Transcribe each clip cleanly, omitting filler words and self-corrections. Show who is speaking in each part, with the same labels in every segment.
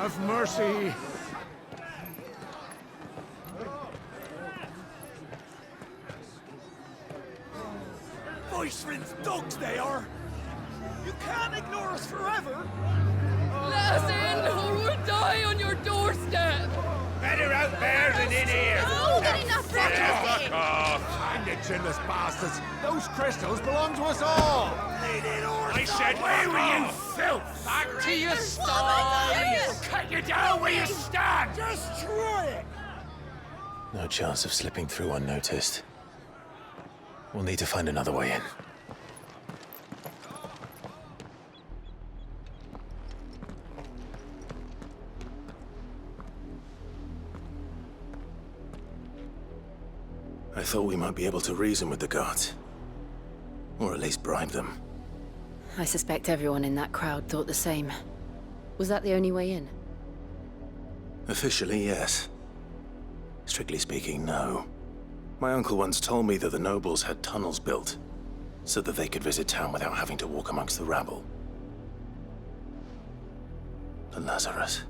Speaker 1: Have mercy!
Speaker 2: Voiceman's dogs they are! You can't ignore us forever!
Speaker 3: Let us in, or we'll die on your doorstep!
Speaker 1: Better out there than in here!
Speaker 4: Oh, good enough for
Speaker 1: Fuck off! Find it, chinless bastards! Those crystals belong to us all! I said, where were you, filth? Back to your stall! Cut you down where you stand!
Speaker 2: Just try it!
Speaker 5: No chance of slipping through unnoticed. We'll need to find another way in. I thought we might be able to reason with the guards. Or at least bribe them.
Speaker 6: I suspect everyone in that crowd thought the same. Was that the only way in?
Speaker 5: Officially, yes. Strictly speaking, no. My uncle once told me that the nobles had tunnels built, so that they could visit town without having to walk amongst the rabble. The Lazarus.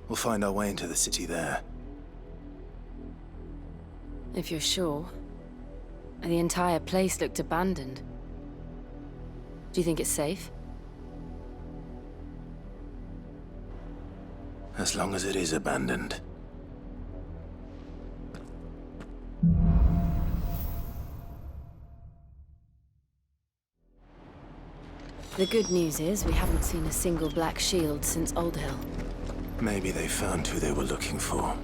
Speaker 5: We'll find our way into the city there.
Speaker 6: If you're sure. The entire place looked abandoned. Do you think it's safe?
Speaker 5: As long as it is abandoned.
Speaker 6: The good news is we haven't seen a single black shield since Old Hill.
Speaker 5: Maybe they found who they were looking for.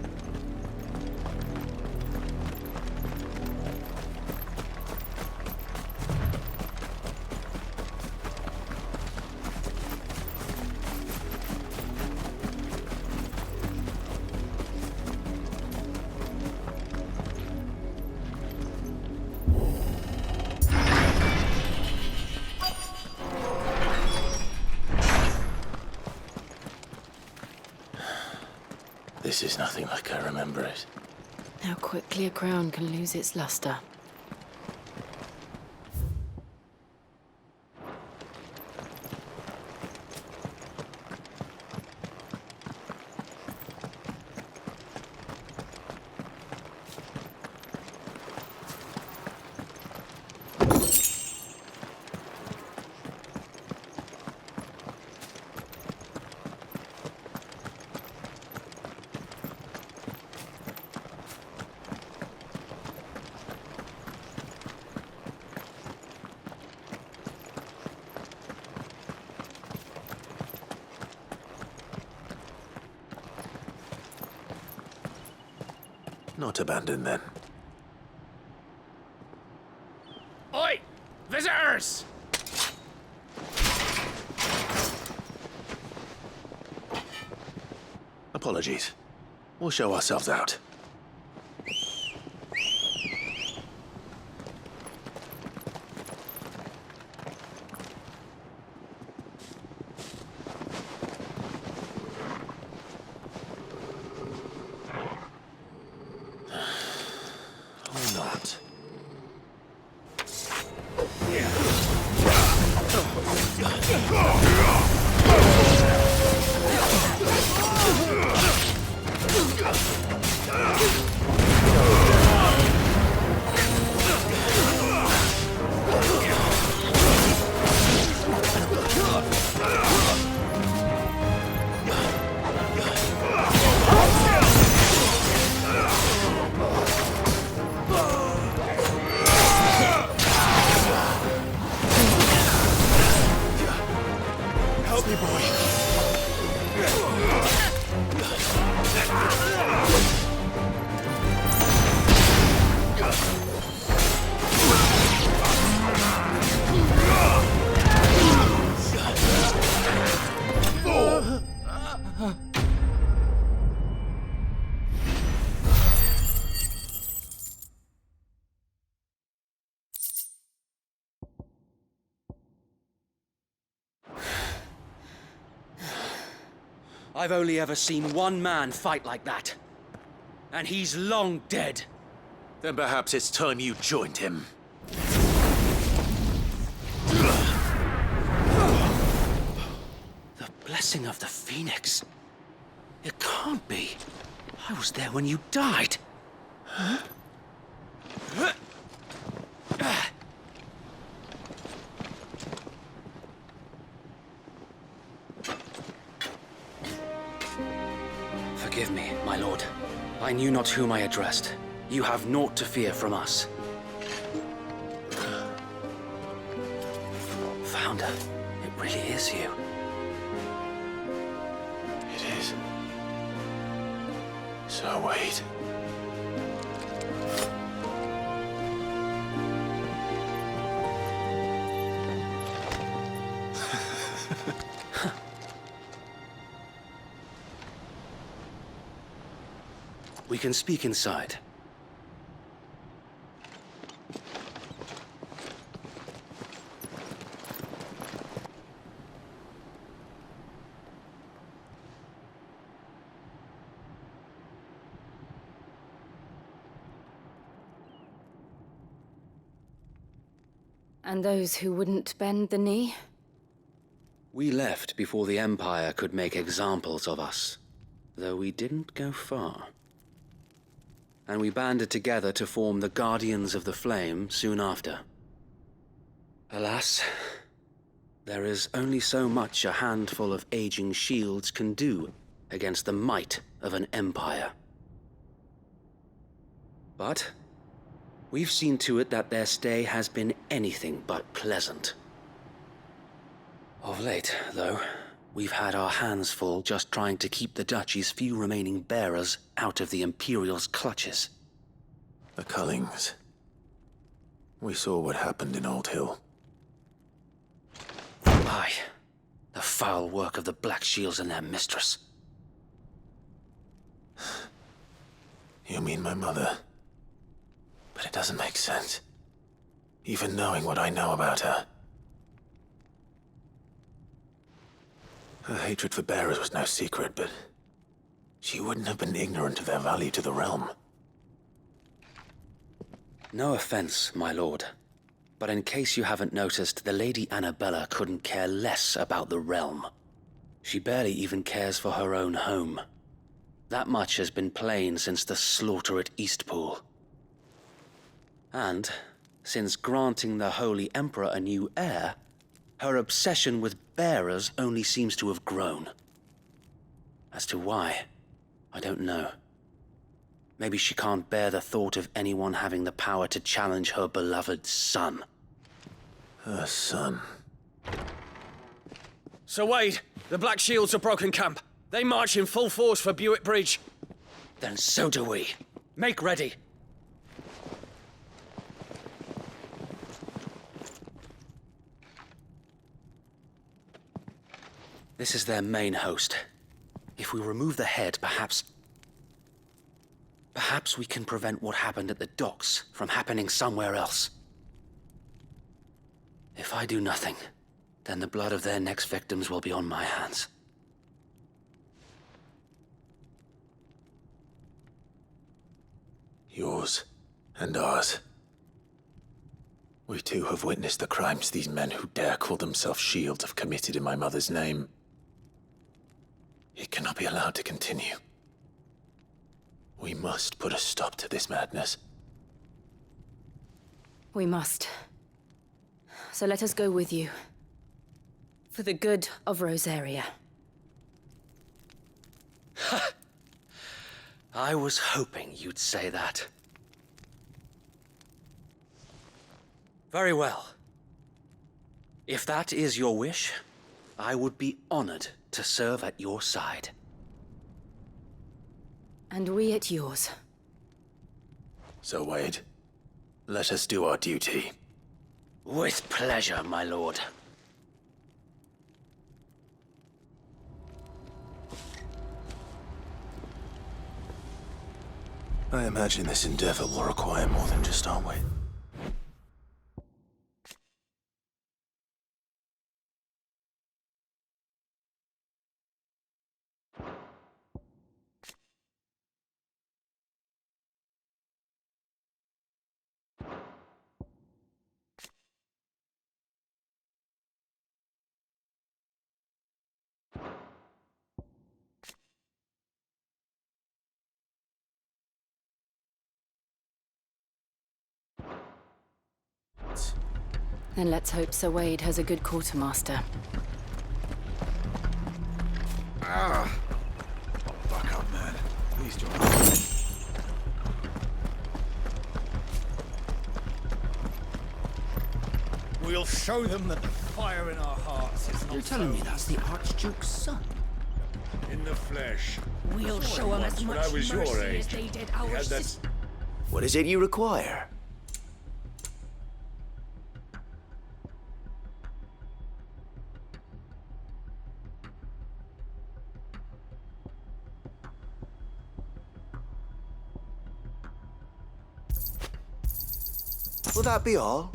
Speaker 5: This is nothing like I remember it.
Speaker 6: How quickly a crown can lose its luster. Not abandoned, then.
Speaker 1: Oi! Visitors!
Speaker 5: Apologies. We'll show ourselves out. Or not.
Speaker 1: Help me, boy.
Speaker 7: I've only ever seen one man fight like that. And he's long dead.
Speaker 5: Then perhaps it's time you joined him.
Speaker 7: The blessing of the Phoenix. It can't be. I was there when you died. Forgive me, my lord. I knew not whom I addressed. You have naught to fear from us. Founder, it really is you.
Speaker 5: It is. So wait.
Speaker 7: We can speak inside.
Speaker 6: And those who wouldn't bend the knee?
Speaker 7: We left before the Empire could make examples of us, though we didn't go far. And we banded together to form the Guardians of the Flame soon after. Alas, there is only so much a handful of aging shields can do against the might of an empire. But we've seen to it that their stay has been anything but pleasant. Of late, though, we've had our hands full just trying to keep the Duchy's few remaining bearers out of the Imperial's clutches.
Speaker 5: The Cullings. We saw what happened in Old Hill.
Speaker 7: Aye, the foul work of the Black Shields and their mistress.
Speaker 5: You mean my mother? But it doesn't make sense. Even knowing what I know about her. Her hatred for bearers was no secret, but she wouldn't have been ignorant of their value to the realm.
Speaker 7: No offense, my lord, but in case you haven't noticed, the Lady Annabella couldn't care less about the realm. She barely even cares for her own home. That much has been plain since the slaughter at Eastpool. And, since granting the Holy Emperor a new heir, her obsession with bearers only seems to have grown. As to why, I don't know. Maybe she can't bear the thought of anyone having the power to challenge her beloved son.
Speaker 5: Her son.
Speaker 2: Sir Wade, the Black Shields have broken camp. They march in full force for Buick Bridge.
Speaker 7: Then so do we. Make ready. This is their main host. If we remove the head, perhaps we can prevent what happened at the docks from happening somewhere else. If I do nothing, then the blood of their next victims will be on my hands.
Speaker 5: Yours and ours. We too have witnessed the crimes these men who dare call themselves shields have committed in my mother's name. It cannot be allowed to continue. We must put a stop to this madness.
Speaker 6: We must. So let us go with you. For the good of Rosaria.
Speaker 7: I was hoping you'd say that. Very well. If that is your wish, I would be honored to serve at your side.
Speaker 6: And we at yours.
Speaker 5: So, Wade, let us do our duty.
Speaker 7: With pleasure, my lord.
Speaker 5: I imagine this endeavor will require more than just our wit.
Speaker 6: Then let's hope Sir Wade has a good quartermaster.
Speaker 1: Fuck up, man. Please join. We'll show them that the fire in our hearts is not
Speaker 4: You're telling me that's the Archduke's son?
Speaker 1: in the flesh.
Speaker 3: We'll show them as
Speaker 1: When
Speaker 3: much
Speaker 1: I was your
Speaker 3: mercy
Speaker 1: age,
Speaker 3: as they did
Speaker 1: we
Speaker 3: our
Speaker 1: had that
Speaker 3: sisters.
Speaker 8: What is it you require? Will that be all?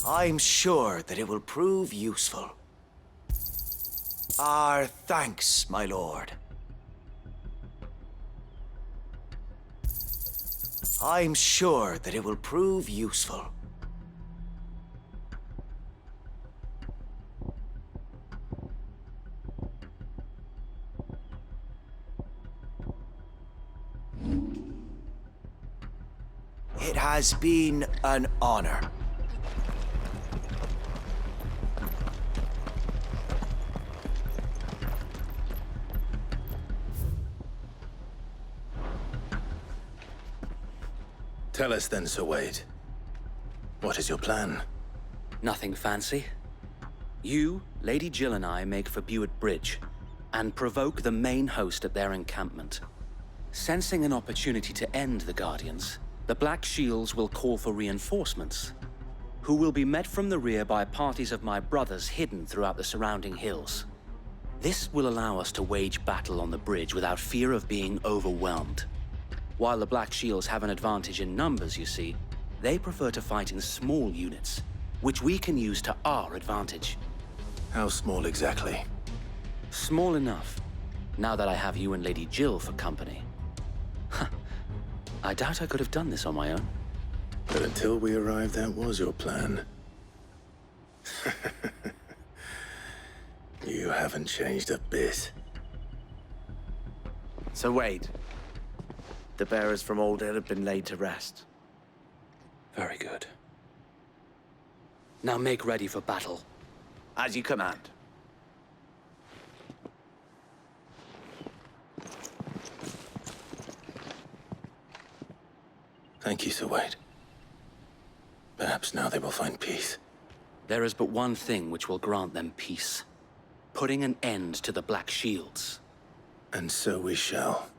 Speaker 8: I'm sure that it will prove useful. Our thanks, my lord. I'm sure that it will prove useful. It has been an honor.
Speaker 5: Tell us then, Sir Wade. What is your plan?
Speaker 7: Nothing fancy. You, Lady Jill and I make for Buett Bridge and provoke the main host at their encampment. Sensing an opportunity to end the Guardians, the Black Shields will call for reinforcements, who will be met from the rear by parties of my brothers hidden throughout the surrounding hills. This will allow us to wage battle on the bridge without fear of being overwhelmed. While the Black Shields have an advantage in numbers, you see, they prefer to fight in small units, which we can use to our advantage.
Speaker 5: How small exactly?
Speaker 7: Small enough, now that I have you and Lady Jill for company. I doubt I could have done this on my own.
Speaker 5: But until we arrived, that was your plan. You haven't changed a bit.
Speaker 8: Sir Wade, the bearers from Old Hill have been laid to rest.
Speaker 7: Very good. Now make ready for battle.
Speaker 8: As you command.
Speaker 5: Thank you, Sir Wade. Perhaps now they will find peace.
Speaker 7: There is but one thing which will grant them peace. Putting an end to the Black Shields.
Speaker 5: And so we shall.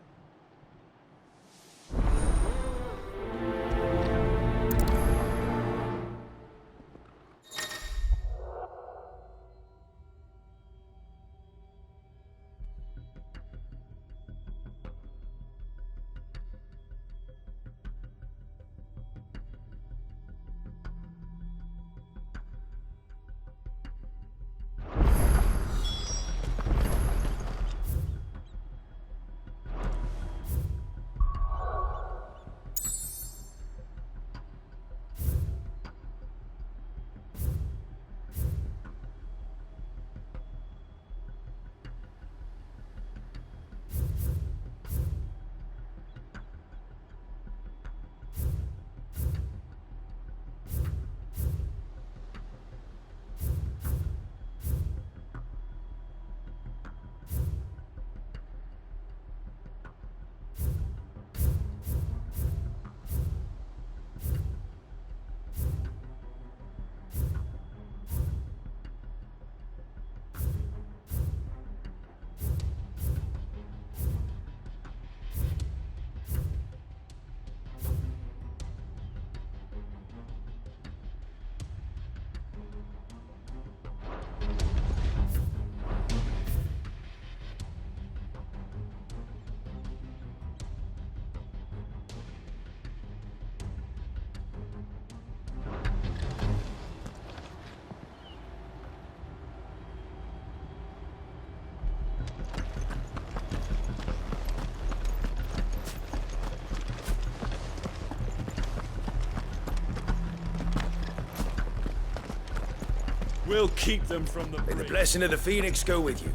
Speaker 2: We'll keep them from the
Speaker 9: May the blessing of the Phoenix go with you.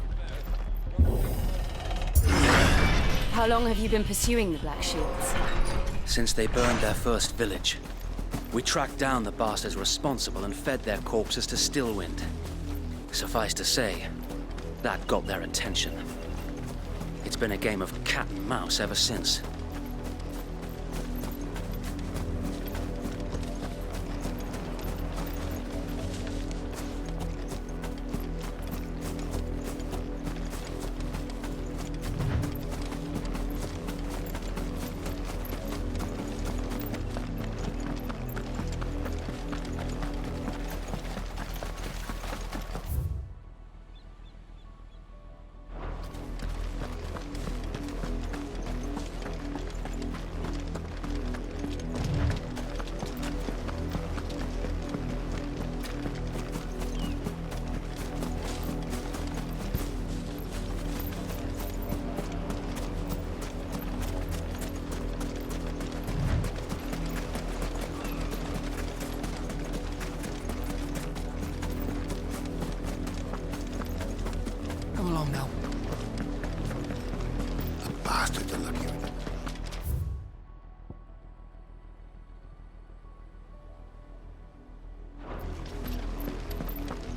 Speaker 6: How long have you been pursuing the Black Shields?
Speaker 7: Since they burned their first village, we tracked down the bastards responsible and fed their corpses to Stillwind. Suffice to say, that got their attention. It's been a game of cat and mouse ever since.
Speaker 9: Come along now.
Speaker 1: The bastards are looking at them.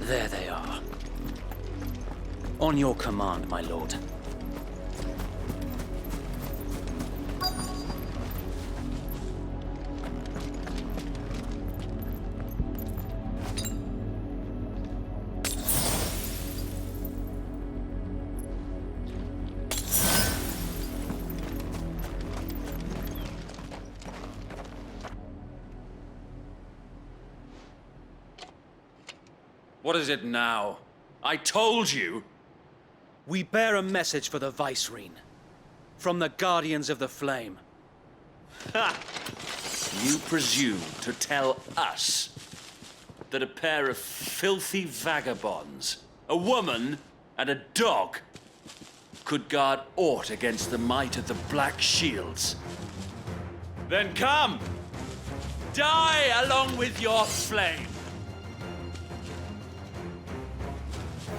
Speaker 7: There they are. On your command, my lord.
Speaker 2: What is it now? I told you!
Speaker 7: We bear a message for the Vicereine. From the Guardians of the Flame.
Speaker 10: Ha! You presume to tell us that a pair of filthy vagabonds, a woman and a dog, could guard aught against the might of the Black Shields? Then come! Die along with your flame!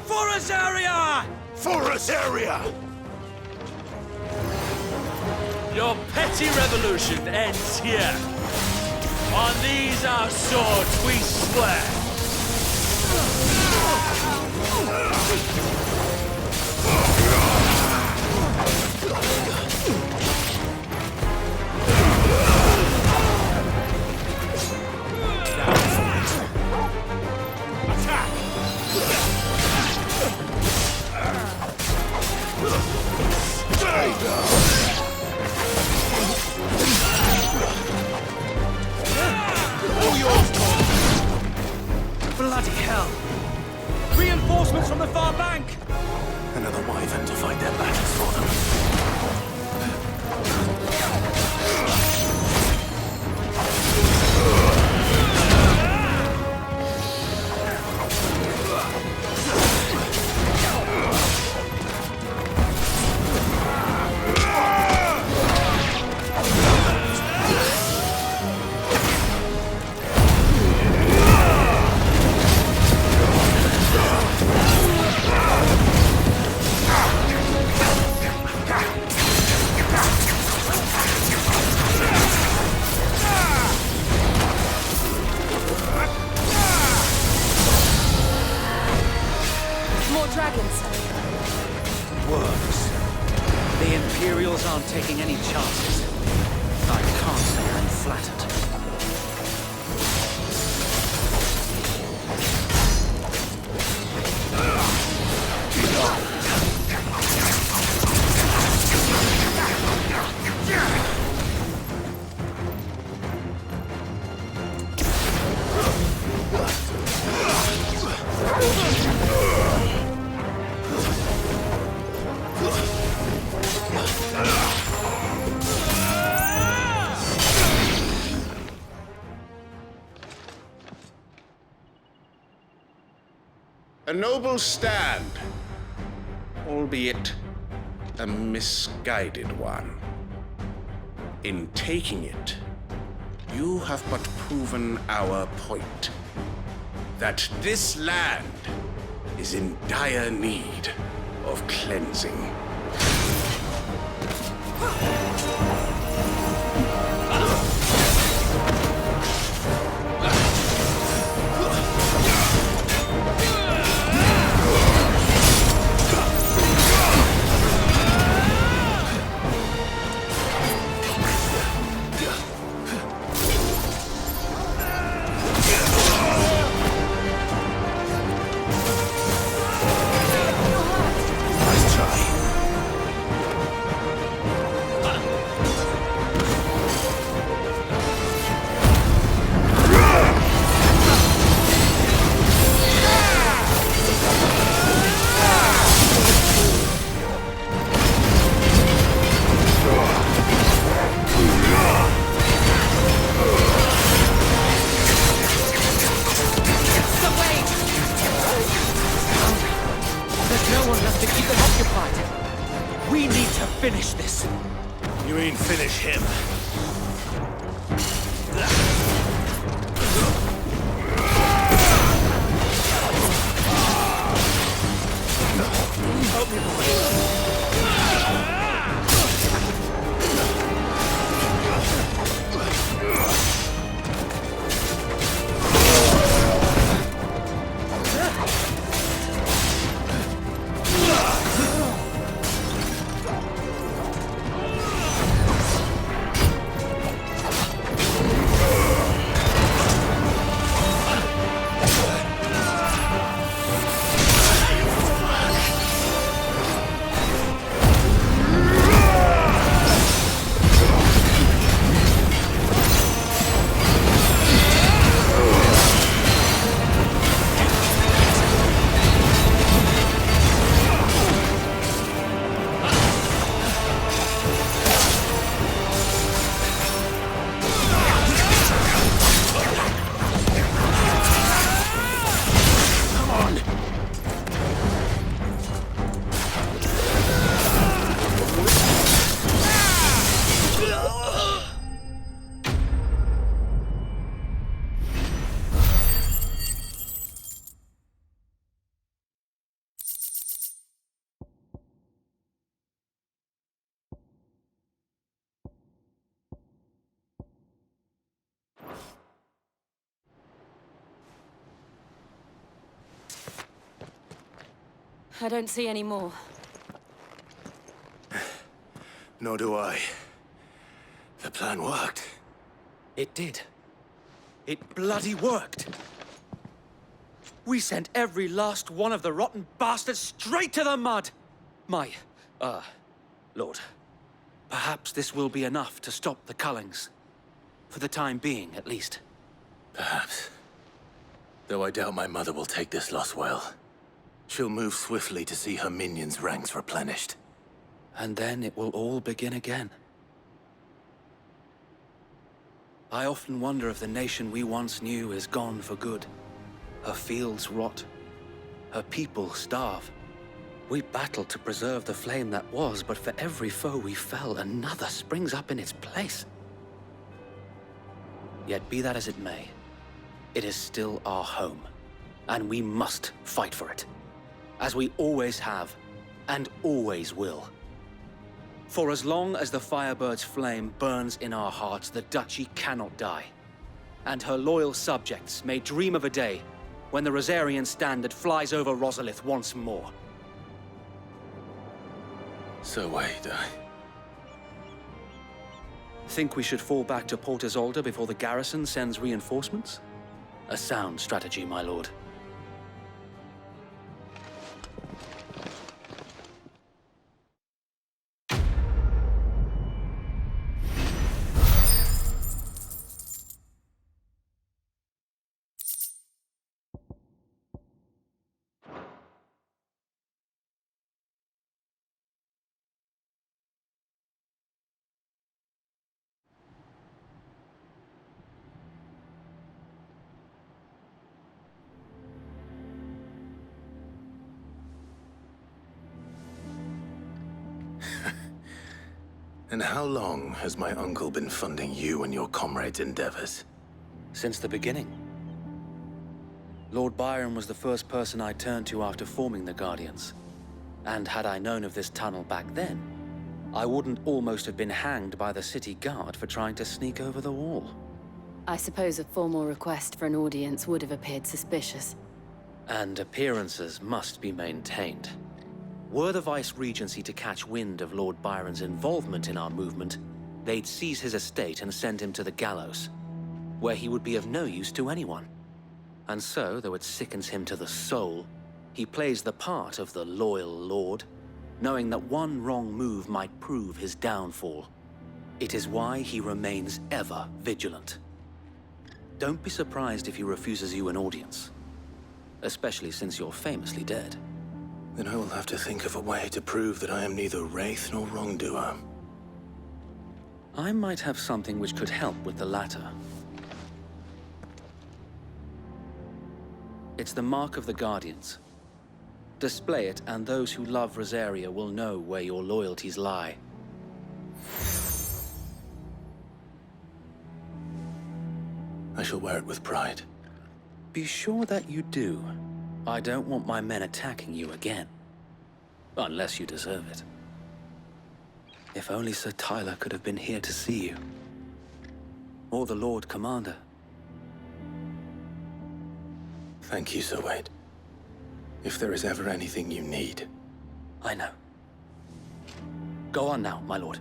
Speaker 2: For Azaria!
Speaker 1: For Azaria!
Speaker 10: Your petty revolution ends here. On these our swords we swear.
Speaker 2: Bloody hell! Reinforcements from the far bank!
Speaker 5: Another wyvern to fight their battles for them.
Speaker 7: The Imperials aren't taking any chances. I can't say I'm flattered.
Speaker 11: A noble stand, albeit a misguided one. In taking it, you have but proven our point, that this land is in dire need of cleansing.
Speaker 9: Finish this.
Speaker 1: You mean finish him? Help me, boy.
Speaker 6: I don't see any more.
Speaker 1: Nor do I. The plan worked.
Speaker 9: It did. It bloody worked. We sent every last one of the rotten bastards straight to the mud! Lord. Perhaps this will be enough to stop the Cullings. For the time being, at least.
Speaker 5: Perhaps. Though I doubt my mother will take this loss well. She'll move swiftly to see her minions' ranks replenished.
Speaker 7: And then it will all begin again. I often wonder if the nation we once knew is gone for good. Her fields rot. Her people starve. We battled to preserve the flame that was, but for every foe we fell, another springs up in its place. Yet be that as it may, it is still our home, and we must fight for it. As we always have, and always will. For as long as the Firebird's flame burns in our hearts, the Duchy cannot die. And her loyal subjects may dream of a day when the Rosarian standard flies over Rosalith once more.
Speaker 5: So wait,
Speaker 7: Think we should fall back to Port Isolde before the garrison sends reinforcements? A sound strategy, my lord.
Speaker 5: And how long has my uncle been funding you and your comrades' endeavors?
Speaker 7: Since the beginning. Lord Byron was the first person I turned to after forming the Guardians. And had I known of this tunnel back then, I wouldn't almost have been hanged by the city guard for trying to sneak over the wall.
Speaker 6: I suppose a formal request for an audience would have appeared suspicious.
Speaker 7: And appearances must be maintained. Were the Vice-Regency to catch wind of Lord Byron's involvement in our movement, they'd seize his estate and send him to the gallows, where he would be of no use to anyone. And so, though it sickens him to the soul, he plays the part of the loyal lord, knowing that one wrong move might prove his downfall. It is why he remains ever vigilant. Don't be surprised if he refuses you an audience, especially since you're famously dead.
Speaker 5: Then I will have to think of a way to prove that I am neither wraith nor wrongdoer.
Speaker 7: I might have something which could help with the latter. It's the Mark of the Guardians. Display it, and those who love Rosaria will know where your loyalties lie.
Speaker 5: I shall wear it with pride.
Speaker 7: Be sure that you do. I don't want my men attacking you again. Unless you deserve it. If only Sir Tyler could have been here to see you. Or the Lord Commander.
Speaker 5: Thank you, Sir Wade. If there is ever anything you need.
Speaker 7: I know. Go on now, my lord.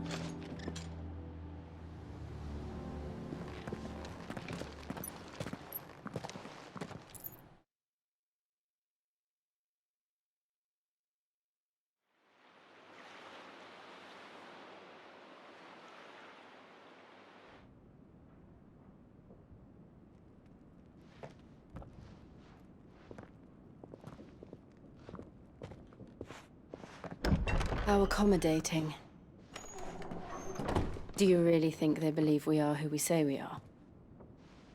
Speaker 6: How accommodating. Do you really think they believe we are who we say we are?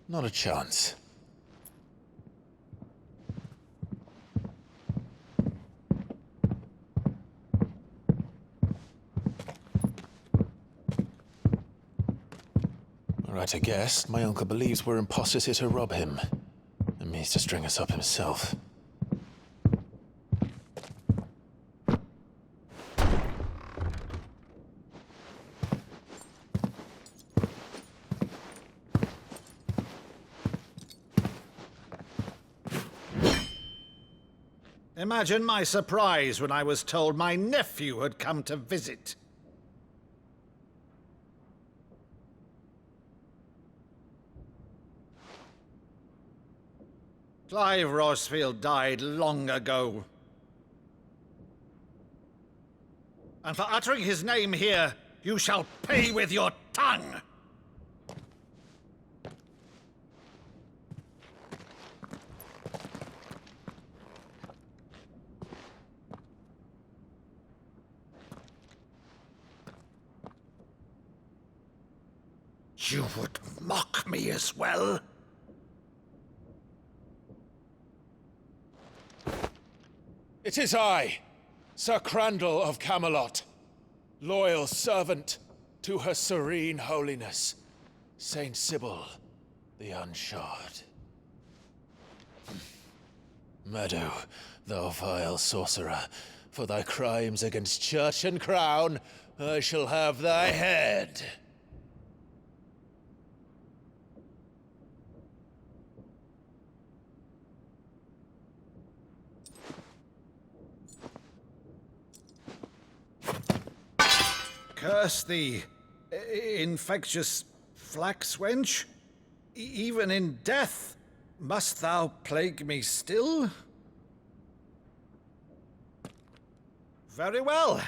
Speaker 5: Not a chance. Right, I guess. My uncle believes we're imposters here to rob him. And means to string us up himself.
Speaker 1: Imagine my surprise when I was told my nephew had come to visit. Clive Rosfield died long ago. And for uttering his name here, you shall pay with your tongue! You would mock me as well?
Speaker 12: It is I, Sir Crandall of Camelot, loyal servant to Her Serene Holiness, Saint Sybil the Unshod. Meadow, thou vile sorcerer, for thy crimes against church and crown, I shall have thy head.
Speaker 1: Curse thee, infectious flax wench. Even in death, must thou plague me still? Very well.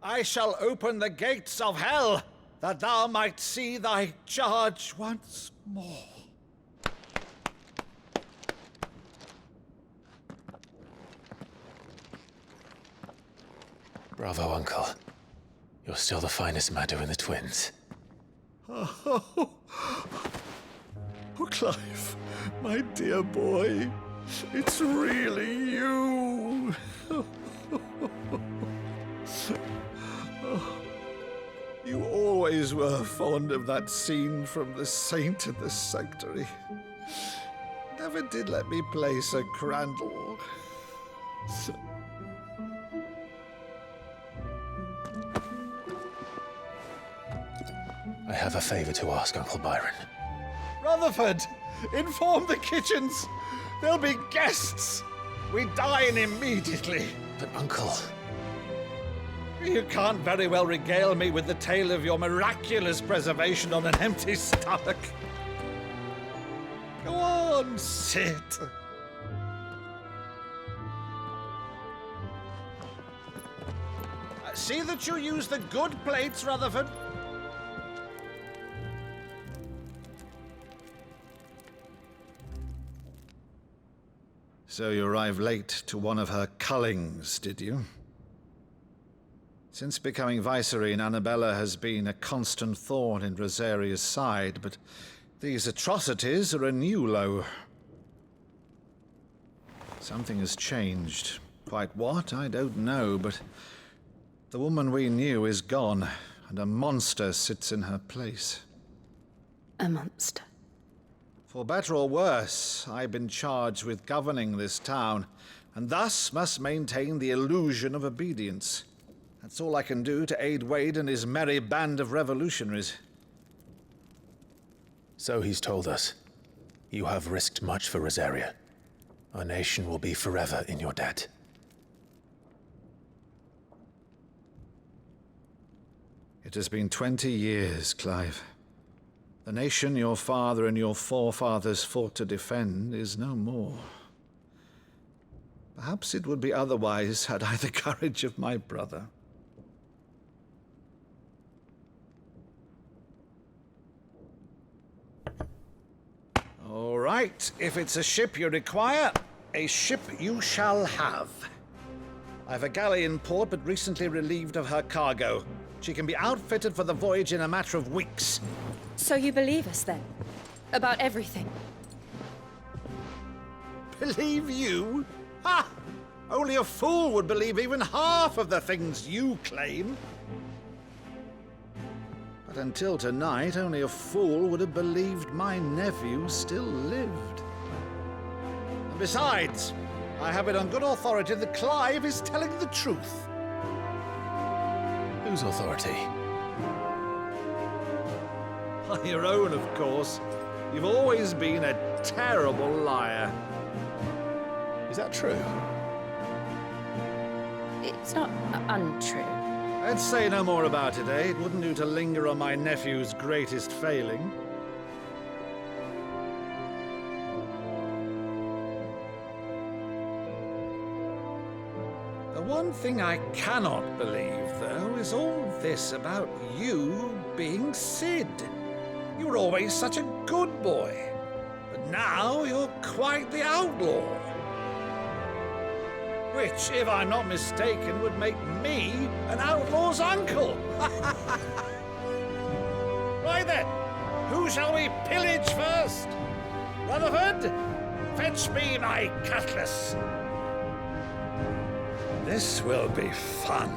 Speaker 1: I shall open the gates of hell, that thou might see thy charge once more.
Speaker 5: Bravo, Uncle. You're still the finest Maddo in the twins.
Speaker 1: Oh, Clive, my dear boy, it's really you. You always were fond of that scene from The Saint in the Sanctuary.
Speaker 13: never did let me play Sir Crandall.
Speaker 12: I have a favor to ask, Uncle Byron.
Speaker 13: Rutherford, inform the kitchens. There'll be guests. We dine immediately.
Speaker 12: But, Uncle...
Speaker 13: You can't very well regale me with the tale of your miraculous preservation on an empty stomach. Go on, sit. See that you use the good plates, Rutherford. So you arrived late to one of her cullings, did you? Since becoming Vicereine, Annabella has been a constant thorn in Rosaria's side, but these atrocities are a new low. Something has changed. Quite what, I don't know, but the woman we knew is gone, and a monster sits in her place.
Speaker 6: A monster.
Speaker 13: For better or worse, I've been charged with governing this town, and thus must maintain the illusion of obedience. That's all I can do to aid Wade and his merry band of revolutionaries.
Speaker 12: So he's told us. You have risked much for Rosaria. Our nation will be forever in your debt.
Speaker 13: It has been 20 years, Clive. The nation your father and your forefathers fought to defend is no more. Perhaps it would be otherwise had I the courage of my brother. All right, if it's a ship you require, a ship you shall have. I've a galley in port, but recently relieved of her cargo. She can be outfitted for the voyage in a matter of weeks.
Speaker 6: So you believe us, then? About everything?
Speaker 13: Believe you? Ha! Only a fool would believe even half of the things you claim. But until tonight, only a fool would have believed my nephew still lived. And besides, I have it on good authority that Clive is telling the truth.
Speaker 12: Whose authority?
Speaker 13: On your own, of course. You've always been a terrible liar.
Speaker 12: Is that true?
Speaker 6: It's not untrue.
Speaker 13: Let's say no more about it, eh? It wouldn't do to linger on my nephew's greatest failing. The one thing I cannot believe, though, is all this about you being Sid. You were always such a good boy, but now you're quite the outlaw. Which, if I'm not mistaken, would make me an outlaw's uncle. Right then, who shall we pillage first? Rutherford, fetch me my cutlass. This will be fun.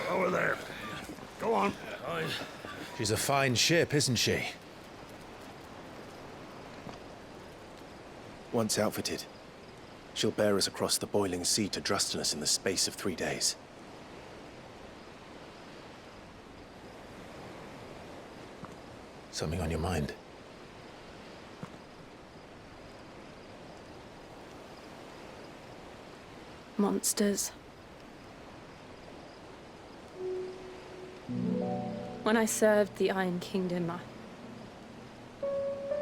Speaker 1: Over there. Go on.
Speaker 12: She's a fine ship, isn't she?
Speaker 5: Once outfitted, she'll bear us across the boiling sea to Drustenus in the space of 3 days.
Speaker 12: Something on your mind?
Speaker 6: Monsters. When I served the Iron Kingdom,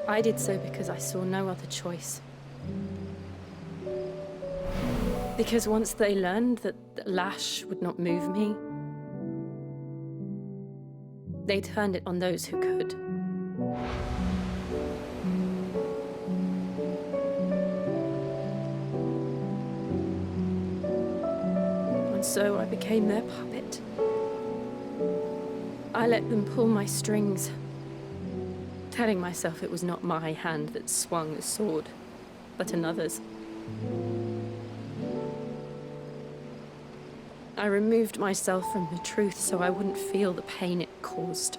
Speaker 6: I did so because I saw no other choice. Because once they learned that the lash would not move me, they turned it on those who could. And so I became their puppet. I let them pull my strings, telling myself it was not my hand that swung the sword, but another's. I removed myself from the truth so I wouldn't feel the pain it caused.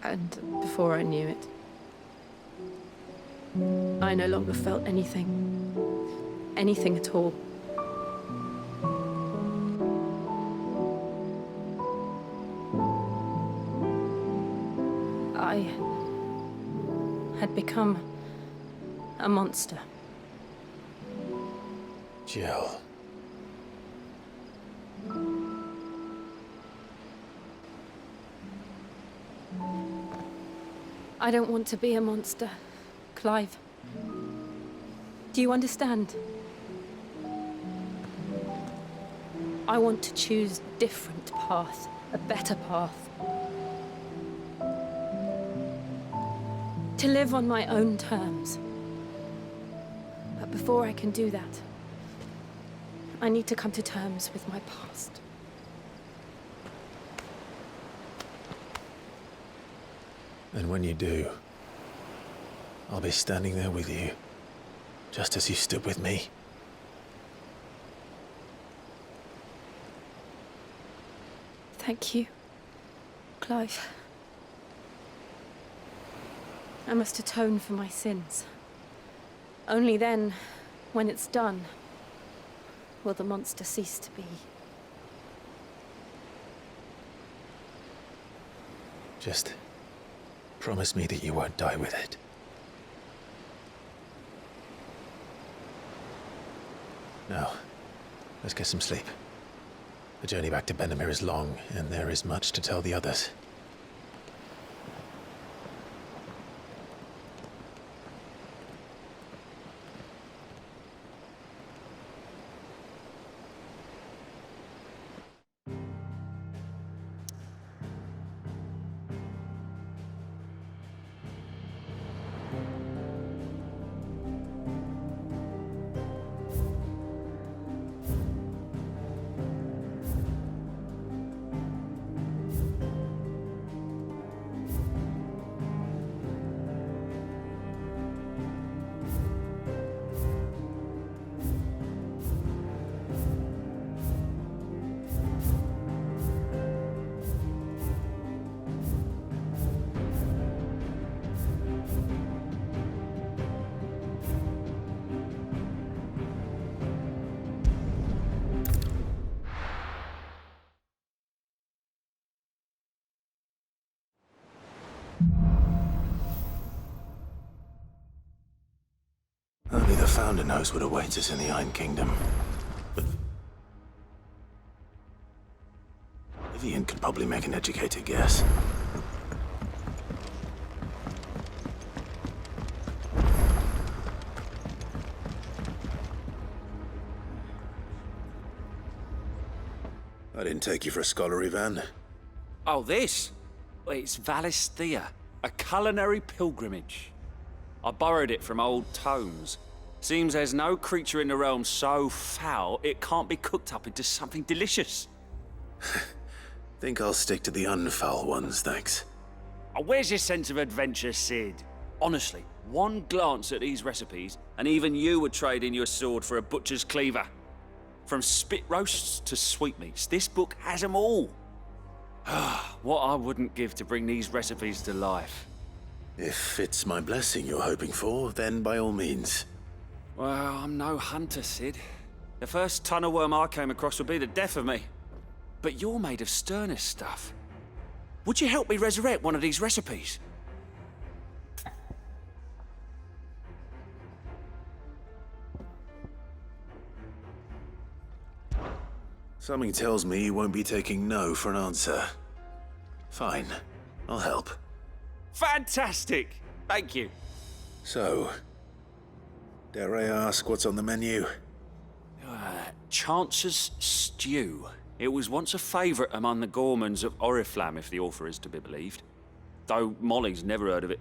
Speaker 6: And before I knew it, I no longer felt anything. Anything at all. I had become a monster.
Speaker 12: Jill.
Speaker 6: I don't want to be a monster, Clive. Do you understand? I want to choose a different path, a better path. To live on my own terms. But before I can do that, I need to come to terms with my past.
Speaker 5: And when you do, I'll be standing there with you, just as you stood with me.
Speaker 6: Thank you, Clive. I must atone for my sins. Only then, when it's done, will the monster cease to be.
Speaker 5: Just promise me that you won't die with it. Now, let's get some sleep. The journey back to Benamir is long, and there is much to tell the others. Only the Founder knows what awaits us in the Iron Kingdom. But Vivian could probably make an educated guess. I didn't take you for a scholar, Ivan.
Speaker 10: Oh, this? Well, it's Valisthea, a culinary pilgrimage. I borrowed it from old tomes. Seems there's no creature in the realm so foul it can't be cooked up into something delicious.
Speaker 5: Think I'll stick to the unfoul ones, thanks.
Speaker 10: Oh, where's your sense of adventure, Sid? Honestly, one glance at these recipes, and even you would trade in your sword for a butcher's cleaver. From spit roasts to sweetmeats, this book has them all. What I wouldn't give to bring these recipes to life.
Speaker 5: If it's my blessing you're hoping for, then by all means.
Speaker 10: Well, I'm no hunter, Sid. The first tunnel worm I came across would be the death of me. But you're made of sterner stuff. Would you help me resurrect one of these recipes?
Speaker 5: Something tells me you won't be taking no for an answer. Fine, I'll help.
Speaker 10: Fantastic! Thank you.
Speaker 5: So, dare I ask what's on the menu?
Speaker 10: Chance's Stew. It was once a favourite among the gourmands of Oriflamme, if the author is to be believed. Though Molly's never heard of it.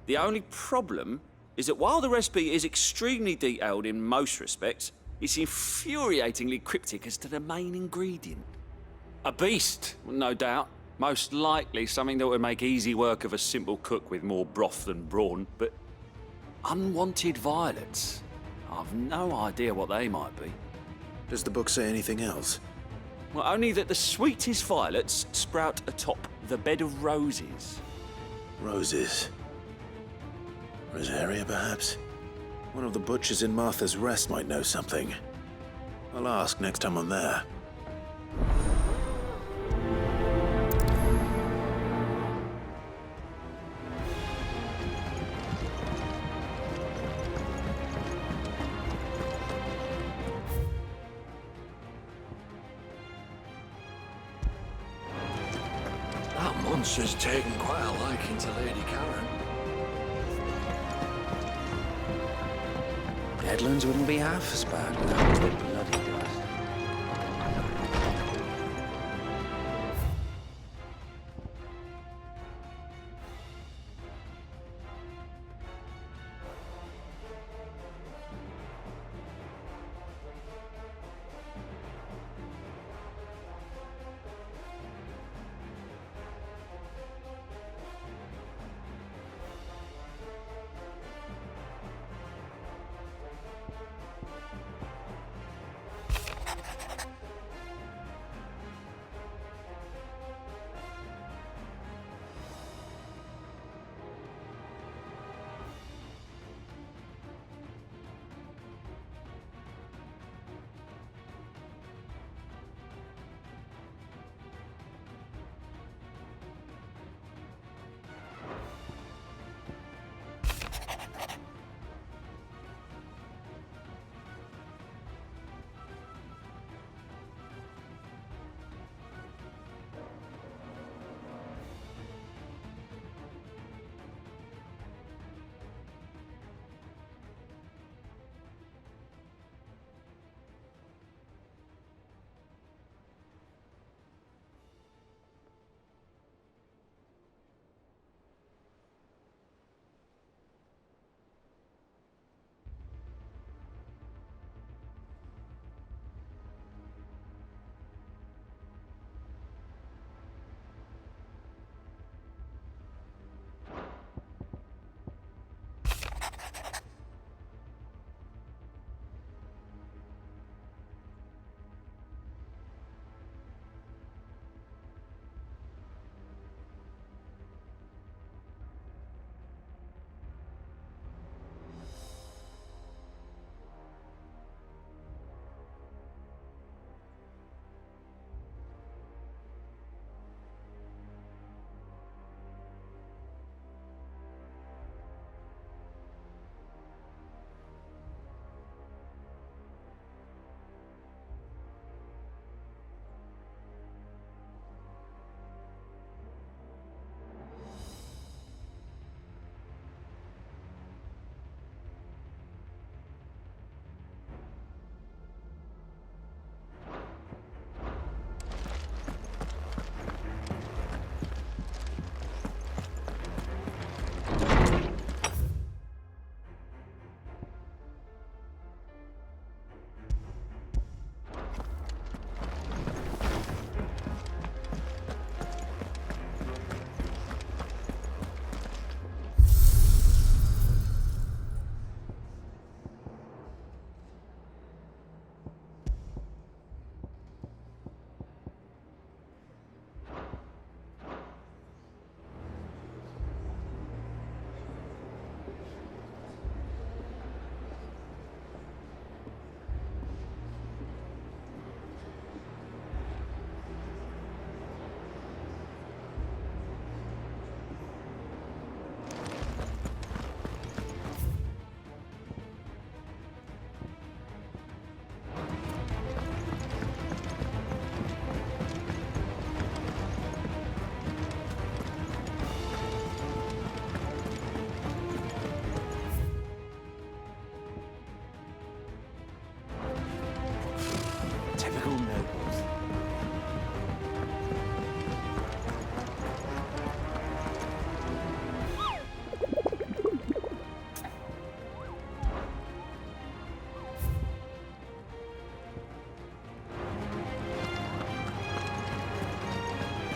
Speaker 10: The only problem is that while the recipe is extremely detailed in most respects, It's infuriatingly cryptic as to the main ingredient. A beast, no doubt. Most likely something that would make easy work of a simple cook with more broth than brawn, but unwanted violets. I've no idea what they might be.
Speaker 5: Does the book say anything else?
Speaker 10: Well, only that the sweetest violets sprout atop the bed of roses.
Speaker 5: Roses. Rosaria, perhaps? One of the butchers in Martha's Rest might know something. I'll ask next time I'm there.
Speaker 1: That monster's taken quite a liking to Lady Karen.
Speaker 4: Deadlands wouldn't be half as bad without the bloody dust.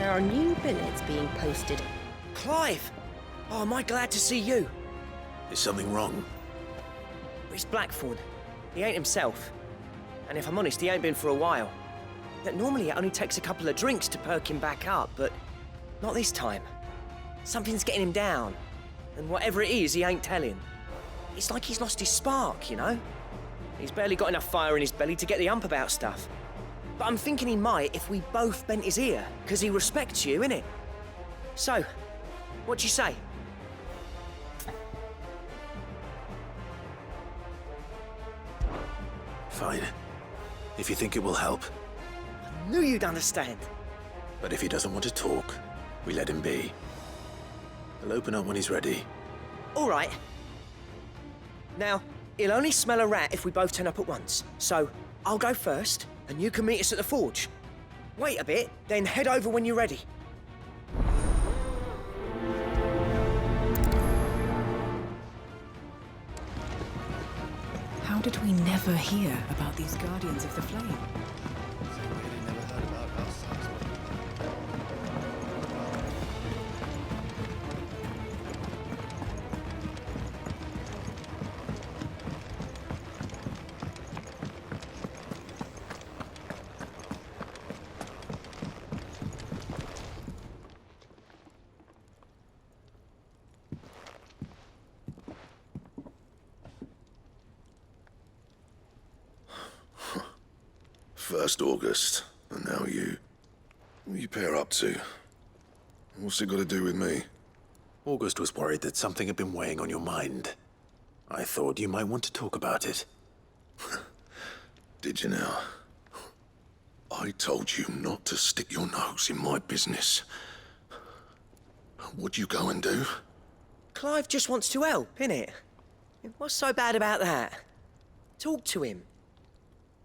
Speaker 14: There are new billets being posted.
Speaker 15: Clive! Oh, am I glad to see you?
Speaker 5: Is something wrong?
Speaker 15: It's Blackthorn. He ain't himself. And if I'm honest, he ain't been for a while. Yet normally it only takes a couple of drinks to perk him back up, but not this time. Something's getting him down. And whatever it is, he ain't telling. It's like he's lost his spark, you know? He's barely got enough fire in his belly to get the ump about stuff. But I'm thinking he might if we both bent his ear, because he respects you, innit? So, what do you say?
Speaker 5: Fine. If you think it will help.
Speaker 15: I knew you'd understand.
Speaker 5: But if he doesn't want to talk, we let him be. He'll open up when he's ready.
Speaker 15: All right. Now, he'll only smell a rat if we both turn up at once. So, I'll go first, and you can meet us at the forge. Wait a bit, then head over when you're ready.
Speaker 16: How did we never hear about these Guardians of the Flame?
Speaker 11: First August, and now you. What are you pair up to? What's it got to do with me?
Speaker 5: August was worried that something had been weighing on your mind. I thought you might want to talk about it.
Speaker 11: Did you now? I told you not to stick your nose in my business. What'd you go and do?
Speaker 15: Clive just wants to help, innit? What's so bad about that? Talk to him.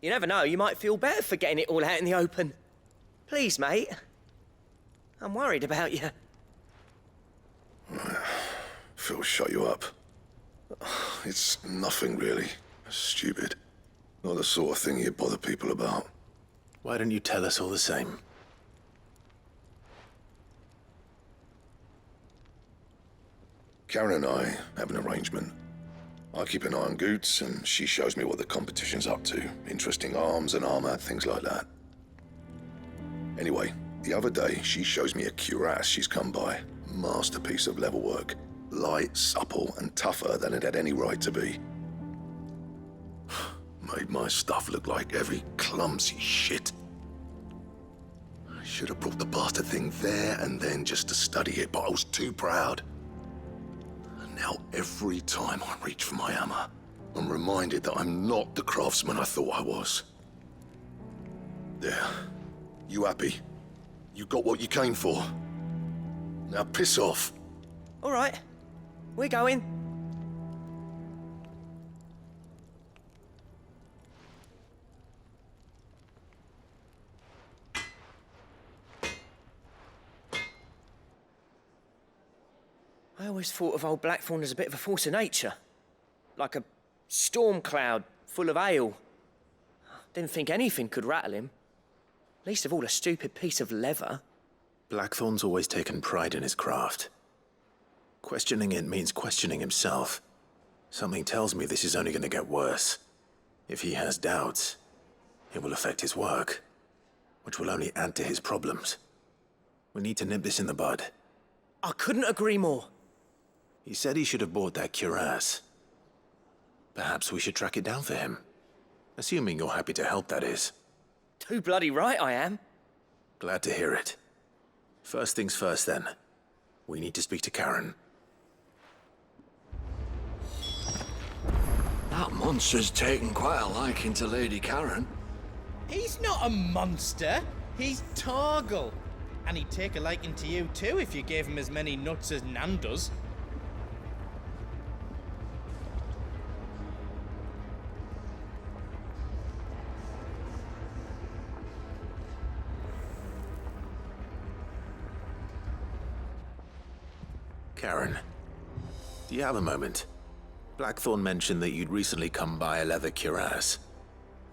Speaker 15: You never know, you might feel better for getting it all out in the open. Please, mate. I'm worried about you.
Speaker 11: Phil shut you up. It's nothing really. Stupid. Not the sort of thing you bother people about.
Speaker 5: Why don't you tell us all the same?
Speaker 11: Karen and I have an arrangement. I keep an eye on Goots, and she shows me what the competition's up to. Interesting arms and armor, things like that. Anyway, the other day, she shows me a cuirass she's come by. Masterpiece of level work. Light, supple, and tougher than it had any right to be. Made my stuff look like every clumsy shit. I should have brought the bastard thing there and then just to study it, but I was too proud. Now, every time I reach for my hammer, I'm reminded that I'm not the craftsman I thought I was. There. You happy? You got what you came for. Now piss off.
Speaker 15: All right. We're going. I always thought of old Blackthorn as a bit of a force of nature. Like a storm cloud full of hail. Didn't think anything could rattle him. Least of all a stupid piece of leather.
Speaker 5: Blackthorn's always taken pride in his craft. Questioning it means questioning himself. Something tells me this is only going to get worse. If he has doubts, it will affect his work, which will only add to his problems. We need to nip this in the bud.
Speaker 15: I couldn't agree more.
Speaker 5: He said he should have bought that cuirass. Perhaps we should track it down for him. Assuming you're happy to help, that is.
Speaker 15: Too bloody right I am.
Speaker 5: Glad to hear it. First things first, then. We need to speak to Karen.
Speaker 17: That monster's taken quite a liking to Lady Karen.
Speaker 18: He's not a monster. He's Torgal. And he'd take a liking to you too if you gave him as many nuts as Nan does.
Speaker 5: Karen, do you have a moment? Blackthorn mentioned that you'd recently come by a leather cuirass.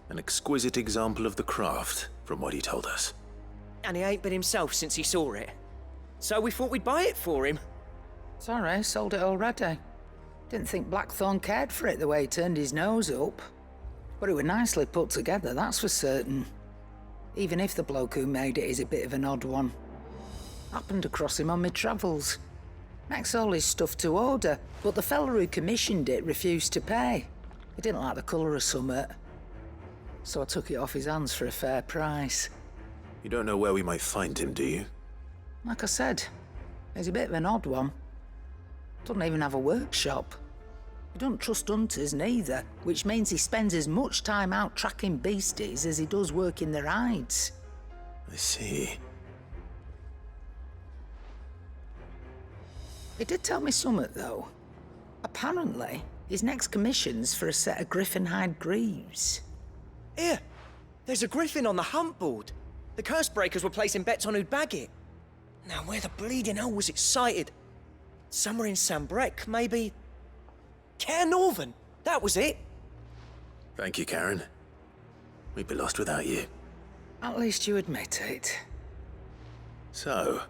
Speaker 5: An exquisite example of the craft, from what he told us.
Speaker 15: And he ain't been himself since he saw it. So we thought we'd buy it for him.
Speaker 19: Sorry, sold it already. Didn't think Blackthorn cared for it the way he turned his nose up. But it were nicely put together, that's for certain. Even if the bloke who made it is a bit of an odd one. Happened across him on my travels. Makes all his stuff to order, but the fella who commissioned it refused to pay. He didn't like the colour of summit. So I took it off his hands for a fair price.
Speaker 5: You don't know where we might find him, do you?
Speaker 19: Like I said, he's a bit of an odd one. Doesn't even have a workshop. He don't trust hunters neither, which means he spends as much time out tracking beasties as he does working their hides.
Speaker 5: I see.
Speaker 19: He did tell me something, though. Apparently, his next commission's for a set of griffin hide greaves.
Speaker 15: Here, there's a griffin on the hunt board. The curse breakers were placing bets on who'd bag it. Now, where the bleeding hell was it sighted? Somewhere in Sambrec, maybe... Caer Northern, that was it.
Speaker 5: Thank you, Karen. We'd be lost without you.
Speaker 19: At least you admit it.
Speaker 5: So,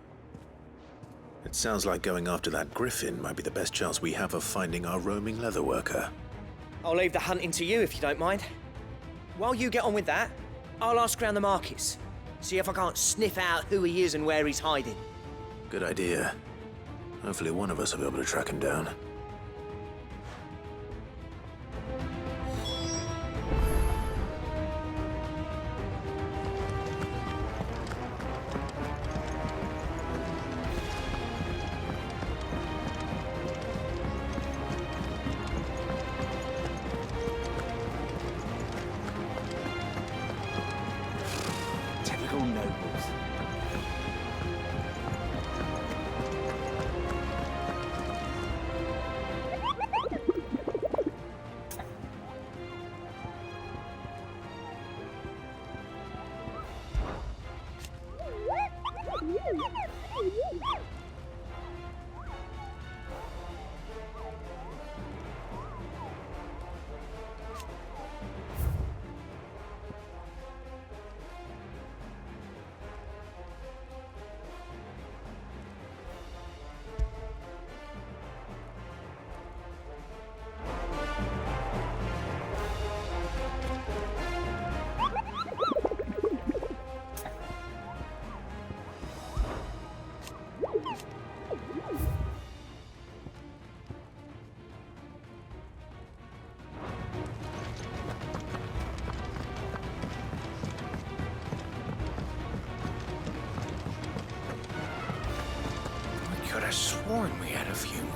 Speaker 5: it sounds like going after that griffin might be the best chance we have of finding our roaming leatherworker.
Speaker 15: I'll leave the hunting to you if you don't mind. While you get on with that, I'll ask around the markets. See if I can't sniff out who he is and where he's hiding.
Speaker 5: Good idea. Hopefully one of us will be able to track him down.
Speaker 15: Typical nobles.
Speaker 17: Could have sworn we had a few more.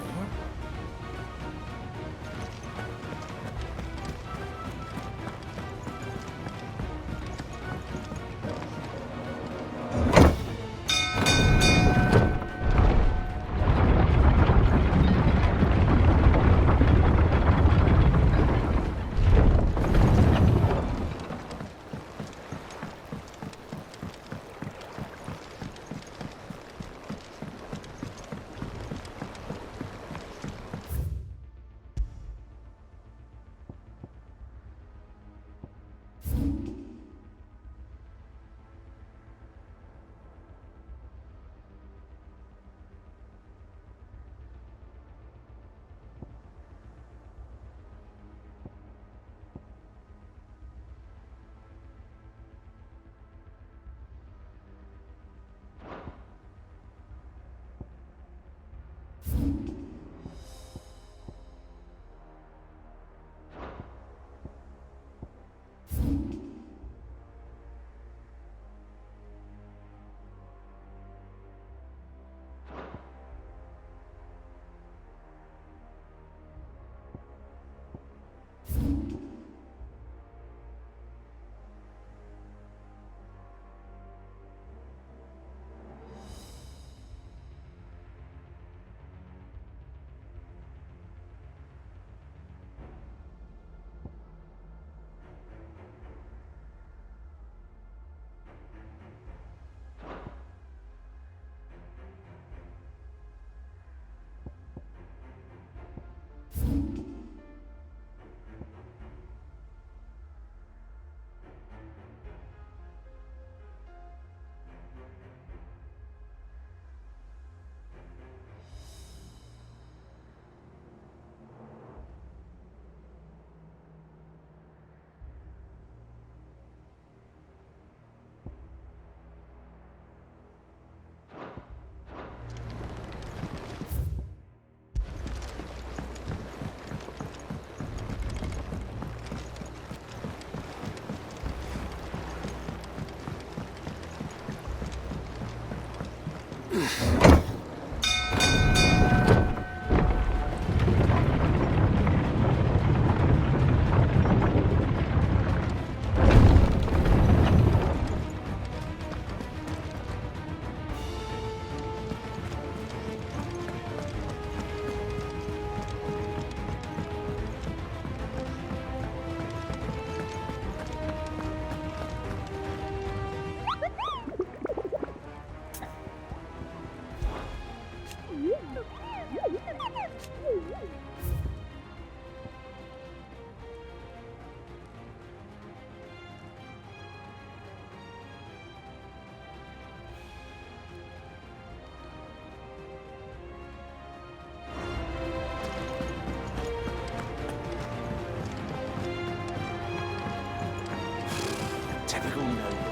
Speaker 8: typical noble.